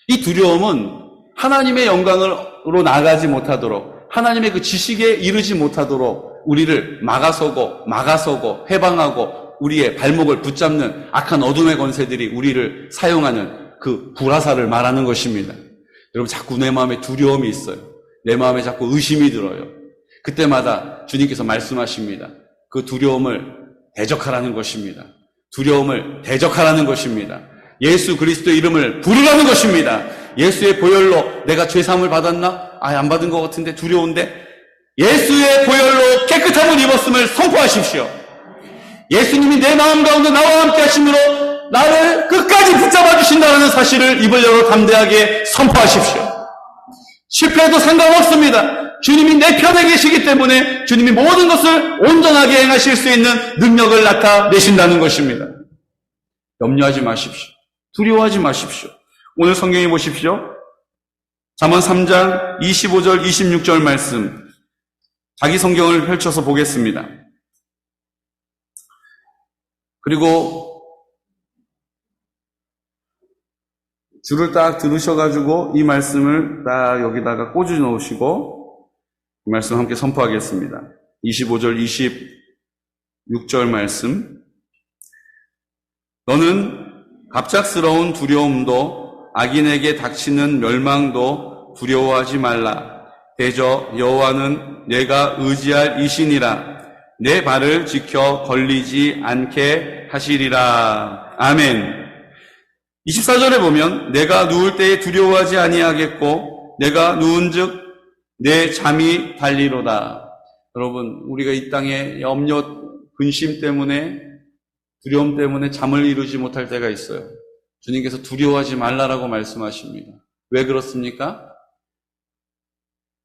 이 두려움은 하나님의 영광으로 나가지 못하도록 하나님의 그 지식에 이르지 못하도록 우리를 막아서고 해방하고 우리의 발목을 붙잡는 악한 어둠의 권세들이 우리를 사용하는 그 불화살을 말하는 것입니다. 여러분 자꾸 내 마음에 두려움이 있어요. 내 마음에 자꾸 의심이 들어요. 그때마다 주님께서 말씀하십니다. 그 두려움을 대적하라는 것입니다. 두려움을 대적하라는 것입니다. 예수 그리스도의 이름을 부르라는 것입니다. 예수의 보혈로 내가 죄사함을 받았나? 안 받은 것 같은데 두려운데 예수의 보혈로 깨끗함을 입었음을 선포하십시오. 예수님이 내 마음 가운데 나와 함께 하심으로 나를 끝까지 붙잡아 주신다는 사실을 입을 열어 담대하게 선포하십시오. 실패해도 상관없습니다. 주님이 내 편에 계시기 때문에 주님이 모든 것을 온전하게 행하실 수 있는 능력을 나타내신다는 것입니다. 염려하지 마십시오. 두려워하지 마십시오. 오늘 성경에 보십시오. 잠언 3장 25절 26절 말씀 자기 성경을 펼쳐서 보겠습니다. 그리고 줄을 딱 들으셔가지고 이 말씀을 딱 여기다가 꽂아 놓으시고 이 말씀 함께 선포하겠습니다. 25절 26절 말씀 너는 갑작스러운 두려움도 악인에게 닥치는 멸망도 두려워하지 말라. 대저 여호와는 내가 의지할 이신이라. 내 발을 지켜 걸리지 않게 하시리라. 아멘. 24절에 보면 내가 누울 때에 두려워하지 아니하겠고 내가 누운즉 내 잠이 달리로다. 여러분 우리가 이 땅에 염려, 근심 때문에 두려움 때문에 잠을 이루지 못할 때가 있어요. 주님께서 두려워하지 말라라고 말씀하십니다. 왜 그렇습니까?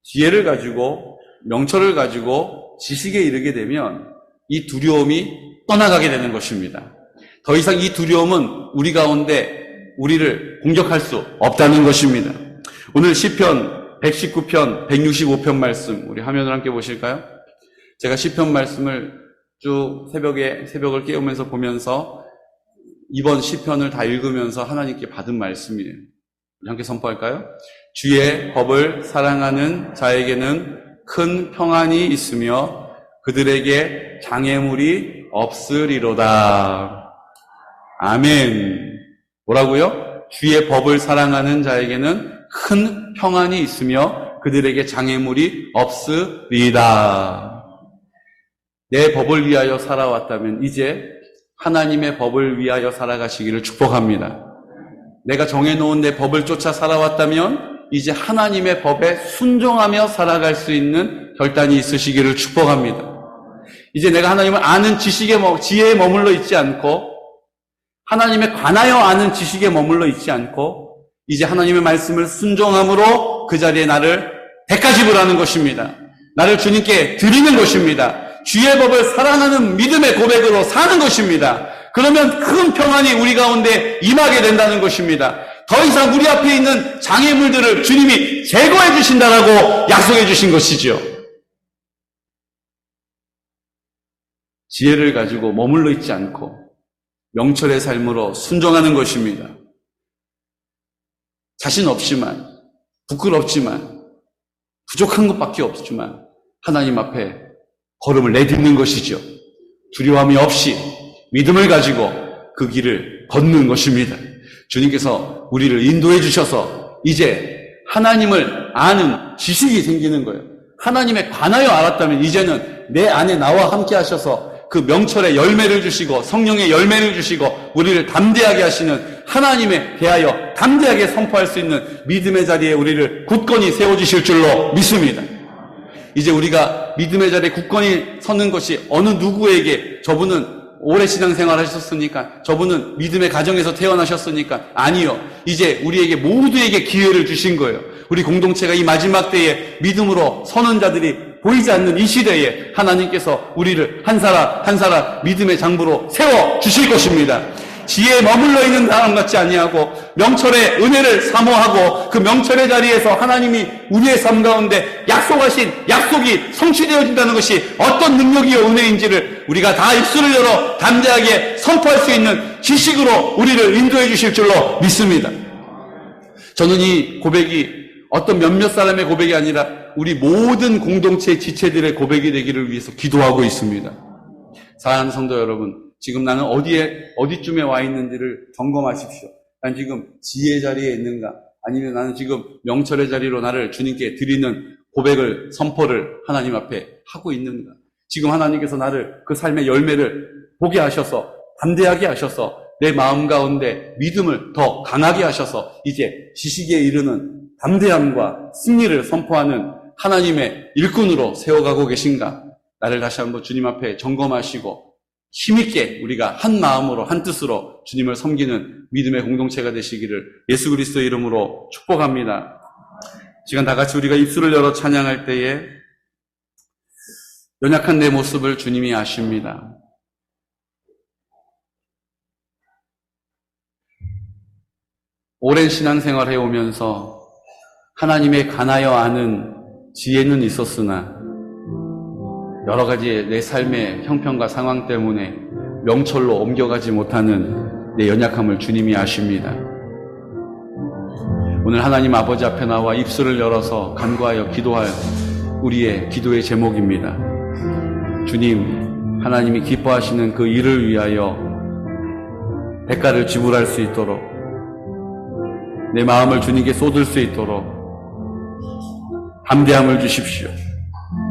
지혜를 가지고 명철을 가지고 지식에 이르게 되면 이 두려움이 떠나가게 되는 것입니다. 더 이상 이 두려움은 우리 가운데 우리를 공격할 수 없다는 것입니다. 오늘 시편 119편, 165편 말씀 우리 화면을 함께 보실까요? 제가 시편 말씀을 쭉 새벽을 깨우면서 보면서 이번 시편을 다 읽으면서 하나님께 받은 말씀이에요. 우리 함께 선포할까요? 주의 법을 사랑하는 자에게는 큰 평안이 있으며 그들에게 장애물이 없으리로다. 아멘. 뭐라고요? 주의 법을 사랑하는 자에게는 큰 평안이 있으며 그들에게 장애물이 없으리다. 내 법을 위하여 살아왔다면 이제 하나님의 법을 위하여 살아가시기를 축복합니다. 내가 정해놓은 내 법을 쫓아 살아왔다면 이제 하나님의 법에 순종하며 살아갈 수 있는 결단이 있으시기를 축복합니다. 이제 내가 하나님을 아는 지혜에 머물러 있지 않고 하나님에 관하여 아는 지식에 머물러 있지 않고 이제 하나님의 말씀을 순종함으로 그 자리에 나를 대가지불하는 것입니다. 나를 주님께 드리는 것입니다. 주의 법을 사랑하는 믿음의 고백으로 사는 것입니다. 그러면 큰 평안이 우리 가운데 임하게 된다는 것입니다. 더 이상 우리 앞에 있는 장애물들을 주님이 제거해 주신다라고 약속해 주신 것이죠. 지혜를 가지고 머물러 있지 않고 명철의 삶으로 순종하는 것입니다. 자신 없지만, 부끄럽지만, 부족한 것밖에 없지만 하나님 앞에 걸음을 내딛는 것이죠. 두려움이 없이 믿음을 가지고 그 길을 걷는 것입니다. 주님께서 우리를 인도해 주셔서 이제 하나님을 아는 지식이 생기는 거예요. 하나님에 관하여 알았다면 이제는 내 안에 나와 함께 하셔서 그 명철의 열매를 주시고 성령의 열매를 주시고 우리를 담대하게 하시는 하나님에 대하여 담대하게 선포할 수 있는 믿음의 자리에 우리를 굳건히 세워주실 줄로 믿습니다. 이제 우리가 믿음의 자리에 굳건히 서는 것이 어느 누구에게 저분은 오래 신앙생활 하셨으니까 저분은 믿음의 가정에서 태어나셨으니까 아니요. 이제 우리에게 모두에게 기회를 주신 거예요. 우리 공동체가 이 마지막 때에 믿음으로 서는 자들이 보이지 않는 이 시대에 하나님께서 우리를 한 사람 한 사람 믿음의 장부로 세워주실 것입니다. 지혜에 머물러 있는 사람 같지 아니하고 명철의 은혜를 사모하고 그 명철의 자리에서 하나님이 우리의 삶 가운데 약속하신 약속이 성취되어진다는 것이 어떤 능력이요 은혜인지를 우리가 다 입술을 열어 담대하게 선포할 수 있는 지식으로 우리를 인도해 주실 줄로 믿습니다. 저는 이 고백이 어떤 몇몇 사람의 고백이 아니라 우리 모든 공동체 지체들의 고백이 되기를 위해서 기도하고 있습니다. 사랑하는 성도 여러분, 지금 나는 어디쯤에 와 있는지를 점검하십시오. 난 지금 지혜의 자리에 있는가? 아니면 나는 지금 명철의 자리로 나를 주님께 드리는 고백을, 선포를 하나님 앞에 하고 있는가? 지금 하나님께서 나를 그 삶의 열매를 보게 하셔서, 담대하게 하셔서, 내 마음 가운데 믿음을 더 강하게 하셔서, 이제 지식에 이르는 담대함과 승리를 선포하는 하나님의 일꾼으로 세워가고 계신가? 나를 다시 한번 주님 앞에 점검하시고, 힘있게 우리가 한 마음으로 한 뜻으로 주님을 섬기는 믿음의 공동체가 되시기를 예수 그리스도의 이름으로 축복합니다. 시간 다 같이 우리가 입술을 열어 찬양할 때에 연약한 내 모습을 주님이 아십니다. 오랜 신앙생활 해오면서 하나님에 관하여 아는 지혜는 있었으나 여러 가지 내 삶의 형편과 상황 때문에 명철로 옮겨가지 못하는 내 연약함을 주님이 아십니다. 오늘 하나님 아버지 앞에 나와 입술을 열어서 간구하여 기도할 우리의 기도의 제목입니다. 주님, 하나님이 기뻐하시는 그 일을 위하여 대가를 지불할 수 있도록 내 마음을 주님께 쏟을 수 있도록 담대함을 주십시오.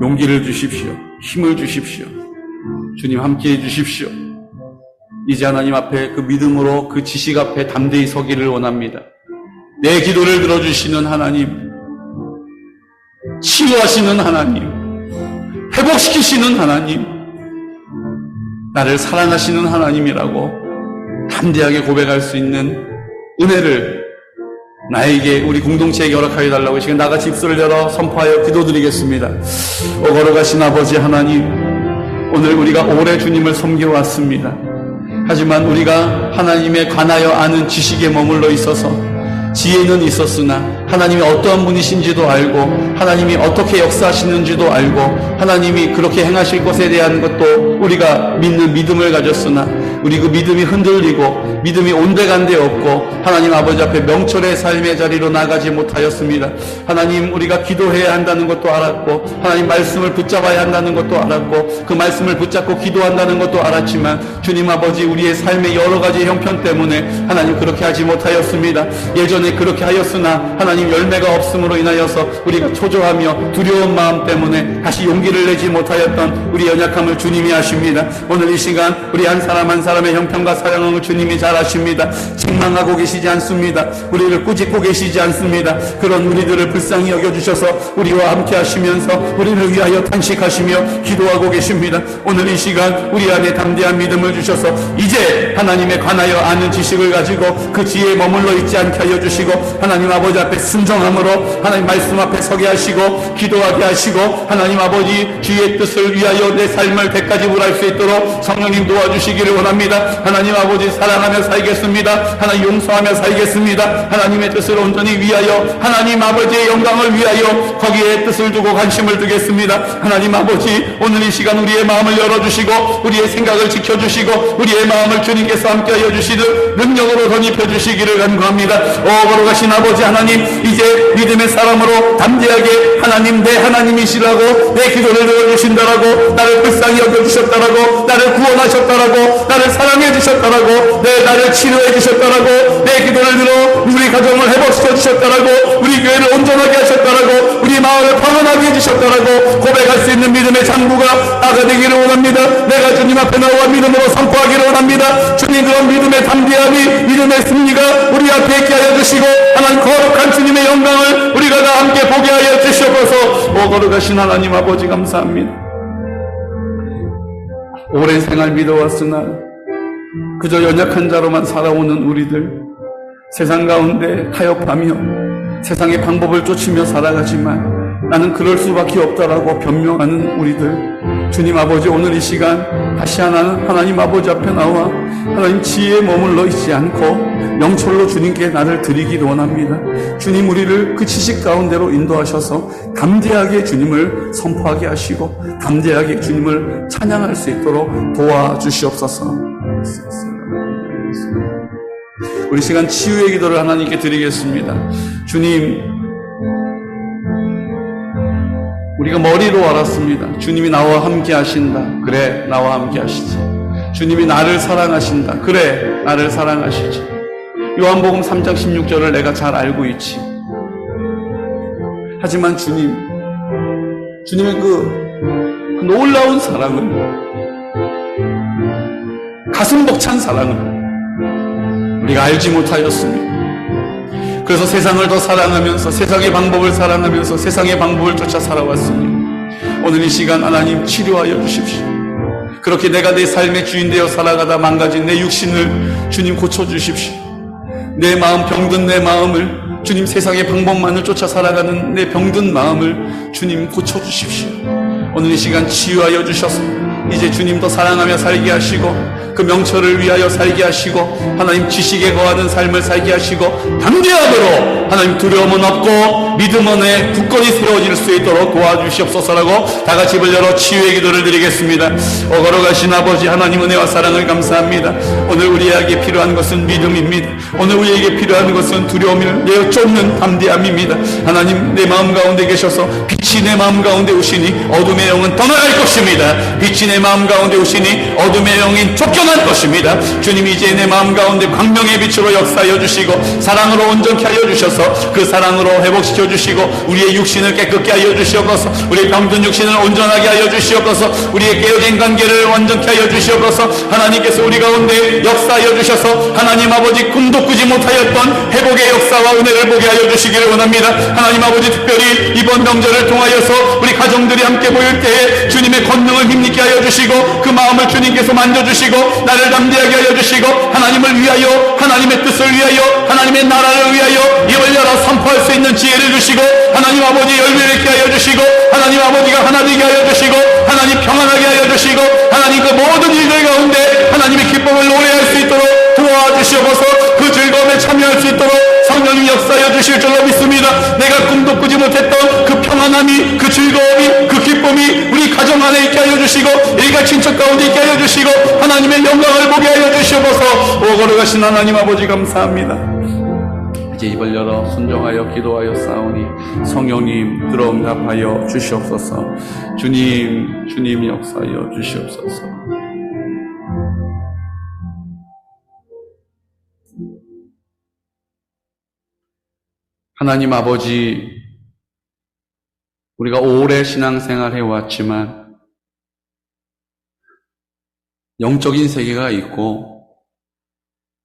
용기를 주십시오. 힘을 주십시오. 주님 함께해 주십시오. 이제 하나님 앞에 그 믿음으로 그 지식 앞에 담대히 서기를 원합니다. 내 기도를 들어주시는 하나님, 치유하시는 하나님, 회복시키시는 하나님, 나를 사랑하시는 하나님이라고 담대하게 고백할 수 있는 은혜를 나에게, 우리 공동체에게 허락하여 달라고 지금 나같이 입술을 열어 선포하여 기도드리겠습니다. 걸어가신 아버지 하나님, 오늘 우리가 오래 주님을 섬기러 왔습니다. 하지만 우리가 하나님에 관하여 아는 지식에 머물러 있어서 지혜는 있었으나 하나님이 어떠한 분이신지도 알고 하나님이 어떻게 역사하시는지도 알고 하나님이 그렇게 행하실 것에 대한 것도 우리가 믿는 믿음을 가졌으나 우리 그 믿음이 흔들리고 믿음이 온데간데 없고 하나님 아버지 앞에 명철의 삶의 자리로 나가지 못하였습니다. 하나님, 우리가 기도해야 한다는 것도 알았고 하나님 말씀을 붙잡아야 한다는 것도 알았고 그 말씀을 붙잡고 기도한다는 것도 알았지만 주님 아버지, 우리의 삶의 여러 가지 형편 때문에 하나님 그렇게 하지 못하였습니다. 예전에 그렇게 하였으나 하나님 열매가 없음으로 인하여서 우리가 초조하며 두려운 마음 때문에 다시 용기를 내지 못하였던 우리 연약함을 주님이 아십니다. 오늘 이 시간 우리 한 사람 한 사람의 형편과 사랑을 주님이 잘 아십니다. 책망하고 계시지 않습니다. 우리를 꾸짖고 계시지 않습니다. 그런 우리들을 불쌍히 여겨주셔서 우리와 함께 하시면서 우리를 위하여 탄식하시며 기도하고 계십니다. 오늘 이 시간 우리 안에 담대한 믿음을 주셔서 이제 하나님에 관하여 아는 지식을 가지고 그 지혜에 머물러 있지 않게 하여 주시고 하나님 아버지 앞에 순종함으로 하나님 말씀 앞에 서게 하시고 기도하게 하시고 하나님 아버지 주의 뜻을 위하여 내 삶을 백가지불할 수 있도록 성령님 도와주시기를 원합니다. 하나님 아버지, 사랑하며 살겠습니다. 하나님 용서하며 살겠습니다. 하나님의 뜻을 온전히 위하여 하나님 아버지의 영광을 위하여 거기에 뜻을 두고 관심을 두겠습니다. 하나님 아버지, 오늘 이 시간 우리의 마음을 열어주시고 우리의 생각을 지켜주시고 우리의 마음을 주님께서 함께하여 주시듯 능력으로 덧입혀 주시기를 간구합니다. 걸어가신 아버지 하나님, 이제 믿음의 사람으로 담대하게 하나님 내 하나님이시라고 내 기도를 들어주신다라고 나를 불쌍히 여겨주셨다라고 나를 구원하셨다라고 나를 사랑해 주셨다라고 나를 치료해 주셨다라고 내 기도를 들어 우리 가정을 회복시켜 주셨다라고 우리 교회를 온전하게 하셨다라고 우리 마음을 평안하게 해주셨다라고 고백할 수 있는 믿음의 장부가 나가 되기를 원합니다. 내가 주님 앞에 나와 믿음으로 선포하기를 원합니다. 주님, 그런 믿음의 담대함이, 믿음의 승리가 우리 앞에 있게 하여 주시고 하나님 거룩한 주님의 영광을 우리가 다 함께 보게 하여 주시옵소서. 거룩하신 하나님 아버지, 감사합니다. 오랜 생활 믿어왔으나 그저 연약한 자로만 살아오는 우리들, 세상 가운데 타협하며 세상의 방법을 쫓으며 살아가지만 나는 그럴 수밖에 없다라고 변명하는 우리들, 주님 아버지, 오늘 이 시간 다시 하나님 아버지 앞에 나와 하나님 지혜에 머물러 있지 않고 명철로 주님께 나를 드리기를 원합니다. 주님, 우리를 그 지식 가운데로 인도하셔서 담대하게 주님을 선포하게 하시고 담대하게 주님을 찬양할 수 있도록 도와주시옵소서. 우리 시간 치유의 기도를 하나님께 드리겠습니다. 주님, 우리가 머리로 알았습니다. 주님이 나와 함께 하신다. 그래, 나와 함께 하시지. 주님이 나를 사랑하신다. 그래, 나를 사랑하시지. 요한복음 3장 16절을 내가 잘 알고 있지. 하지만 주님의 그 놀라운 사랑을, 가슴 벅찬 사랑을 우리가 알지 못하였습니다. 그래서 세상을 더 사랑하면서 세상의 방법을 사랑하면서 세상의 방법을 쫓아 살아왔습니다. 오늘 이 시간 하나님 치료하여 주십시오. 그렇게 내가 내 삶의 주인 되어 살아가다 망가진 내 육신을 주님 고쳐주십시오. 내 마음, 병든 내 마음을 주님, 세상의 방법만을 쫓아 살아가는 내 병든 마음을 주님 고쳐주십시오. 오늘 이 시간 치유하여 주셔서 이제 주님 더 사랑하며 살게 하시고 그 명철을 위하여 살게 하시고 하나님 지식에 거하는 삶을 살게 하시고 담대함으로 하나님 두려움은 없고 믿음 안에 굳건히 세워질 수 있도록 도와주시옵소서라고 다 같이 입을 열어 치유의 기도를 드리겠습니다. 걸어가신 아버지 하나님, 은혜와 사랑을 감사합니다. 오늘 우리에게 필요한 것은 믿음입니다. 오늘 우리에게 필요한 것은 두려움을 내어 쫓는 담대함입니다. 하나님, 내 마음 가운데 계셔서 빛이 내 마음 가운데 오시니 어둠의 영은 떠나갈 것입니다. 빛이 내 마음 가운데 오시니 어둠의 영인 쫓겨날 것입니다. 주님, 이제 내 마음 가운데 광명의 빛으로 역사하여 주시고 사랑으로 온전케 하여 주셔서 그 사랑으로 회복시켜 주시고 우리의 육신을 깨끗게 하여 주시옵소서. 우리의 병든 육신을 온전하게 하여 주시옵소서. 우리의 깨어진 관계를 완전케 하여 주시옵소서. 하나님께서 우리 가운데 역사하여 주셔서 하나님 아버지 꿈도 꾸지 못하였던 회복의 역사와 은혜를 보게 하여 주시기를 원합니다. 하나님 아버지, 특별히 이번 명절을 통하여서 우리 가정들이 함께 모일 때에 주님의 권능을 힘있게 하여 주시고 그 마음을 주님께서 만져주시고 나를 담대하게 하여 주시고 하나님을 위하여 하나님의 뜻을 위하여 하나님의 나라를 위하여 입을 열어 선포할 수 있는 지혜를 주시고 하나님 아버지 열매를 있게 하여 주시고 하나님 아버지가 하나 되게 하여 주시고 하나님 평안하게 하여 주시고 하나님 그 모든 일들 가운데 하나님의 기쁨을 노래할 수 있도록 도와주시옵소서. 그 즐거움에 참여할 수 있도록 성령이 역사하여 주실 줄로 믿습니다. 내가 꿈도 꾸지 못했던 그 평안함이 그 즐거움이 그 기쁨이 우리 가정 안에 있게 하여 주시고 일가 친척 가운데 있게 하여 주시고 하나님의 영광을 보게 하여 주시옵소서. 오 거룩하신 하나님 아버지 감사합니다. 이제 입을 열어 순종하여 기도하여 싸우니 성령님 들어응답하여 주시옵소서. 주님 역사하여 주시옵소서. 하나님 아버지, 우리가 오래 신앙생활 해왔지만 영적인 세계가 있고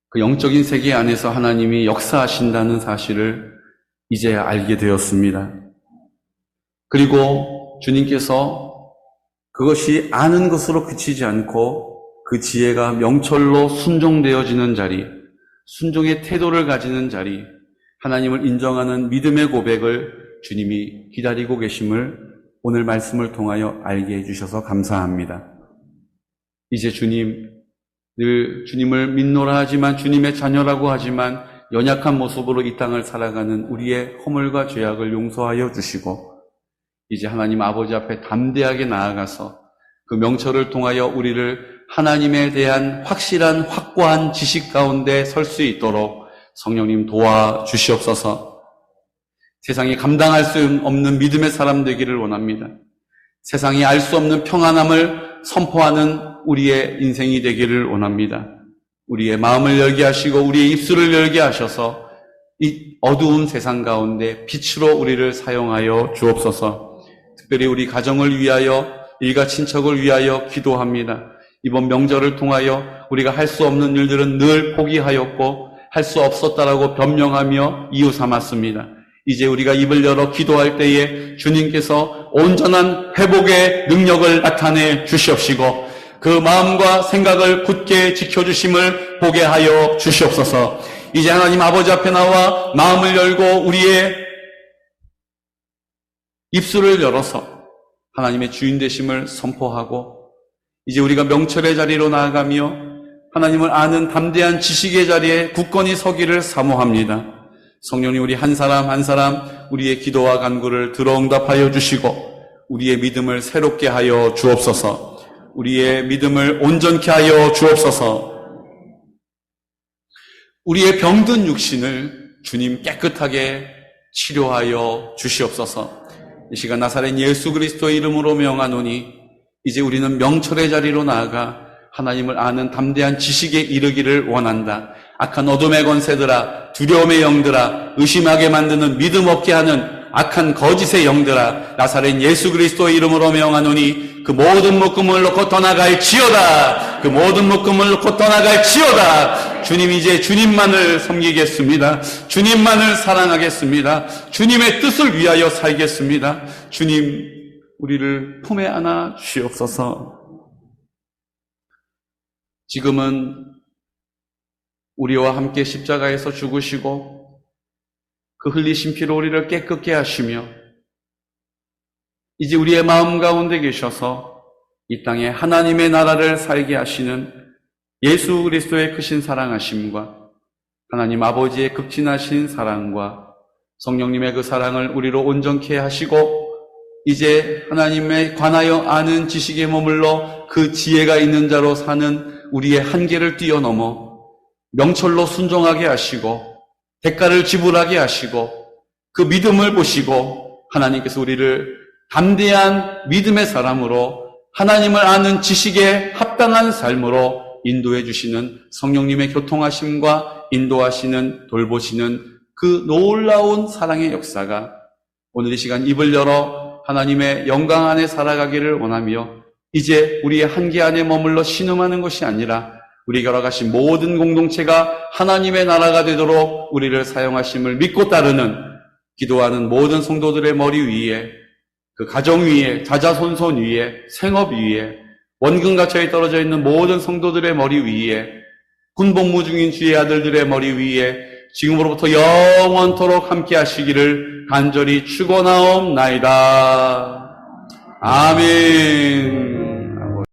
그 영적인 세계 안에서 하나님이 역사하신다는 사실을 이제 알게 되었습니다. 그리고 주님께서 그것이 아는 것으로 그치지 않고 그 지혜가 명철로 순종되어지는 자리, 순종의 태도를 가지는 자리, 하나님을 인정하는 믿음의 고백을 주님이 기다리고 계심을 오늘 말씀을 통하여 알게 해주셔서 감사합니다. 이제 늘 주님을 믿노라 하지만 주님의 자녀라고 하지만 연약한 모습으로 이 땅을 살아가는 우리의 허물과 죄악을 용서하여 주시고 이제 하나님 아버지 앞에 담대하게 나아가서 그 명철을 통하여 우리를 하나님에 대한 확실한 확고한 지식 가운데 설 수 있도록 성령님 도와주시옵소서. 세상이 감당할 수 없는 믿음의 사람 되기를 원합니다. 세상이 알 수 없는 평안함을 선포하는 우리의 인생이 되기를 원합니다. 우리의 마음을 열게 하시고 우리의 입술을 열게 하셔서 이 어두운 세상 가운데 빛으로 우리를 사용하여 주옵소서. 특별히 우리 가정을 위하여 일가 친척을 위하여 기도합니다. 이번 명절을 통하여 우리가 할 수 없는 일들은 늘 포기하였고 할 수 없었다라고 변명하며 이유 삼았습니다. 이제 우리가 입을 열어 기도할 때에 주님께서 온전한 회복의 능력을 나타내 주시옵시고 그 마음과 생각을 굳게 지켜주심을 보게 하여 주시옵소서. 이제 하나님 아버지 앞에 나와 마음을 열고 우리의 입술을 열어서 하나님의 주인 되심을 선포하고 이제 우리가 명철의 자리로 나아가며 하나님을 아는 담대한 지식의 자리에 굳건히 서기를 사모합니다. 성령님 우리 한 사람 한 사람 우리의 기도와 간구를 들어응답하여 주시고 우리의 믿음을 새롭게 하여 주옵소서. 우리의 믿음을 온전케 하여 주옵소서. 우리의 병든 육신을 주님 깨끗하게 치료하여 주시옵소서. 이 시간 나사렛 예수 그리스도의 이름으로 명하노니 이제 우리는 명철의 자리로 나아가 하나님을 아는 담대한 지식에 이르기를 원한다. 악한 어둠의 권세들아, 두려움의 영들아, 의심하게 만드는 믿음 없게 하는 악한 거짓의 영들아, 나사렛 예수 그리스도의 이름으로 명하노니 그 모든 묶음을 놓고 떠나갈지어다. 그 모든 묶음을 놓고 떠나갈지어다. 주님 이제 주님만을 섬기겠습니다. 주님만을 사랑하겠습니다. 주님의 뜻을 위하여 살겠습니다. 주님 우리를 품에 안아 주시옵소서. 지금은 우리와 함께 십자가에서 죽으시고 그 흘리신 피로 우리를 깨끗게 하시며 이제 우리의 마음 가운데 계셔서 이 땅에 하나님의 나라를 살게 하시는 예수 그리스도의 크신 사랑하심과 하나님 아버지의 극진하신 사랑과 성령님의 그 사랑을 우리로 온전케 하시고 이제 하나님에 관하여 아는 지식에 머물러 그 지혜가 있는 자로 사는 우리의 한계를 뛰어넘어 명철로 순종하게 하시고 대가를 지불하게 하시고 그 믿음을 보시고 하나님께서 우리를 담대한 믿음의 사람으로 하나님을 아는 지식에 합당한 삶으로 인도해 주시는 성령님의 교통하심과 인도하시는 돌보시는 그 놀라운 사랑의 역사가 오늘 이 시간 입을 열어 하나님의 영광 안에 살아가기를 원하며 이제 우리의 한계 안에 머물러 신음하는 것이 아니라 우리가 걸어가신 모든 공동체가 하나님의 나라가 되도록 우리를 사용하심을 믿고 따르는 기도하는 모든 성도들의 머리 위에 그 가정 위에 자자손손 위에 생업 위에 원근가차에 떨어져 있는 모든 성도들의 머리 위에, 군복무 중인 주의 아들들의 머리 위에 지금으로부터 영원토록 함께 하시기를 간절히 축원하옵나이다. 아멘.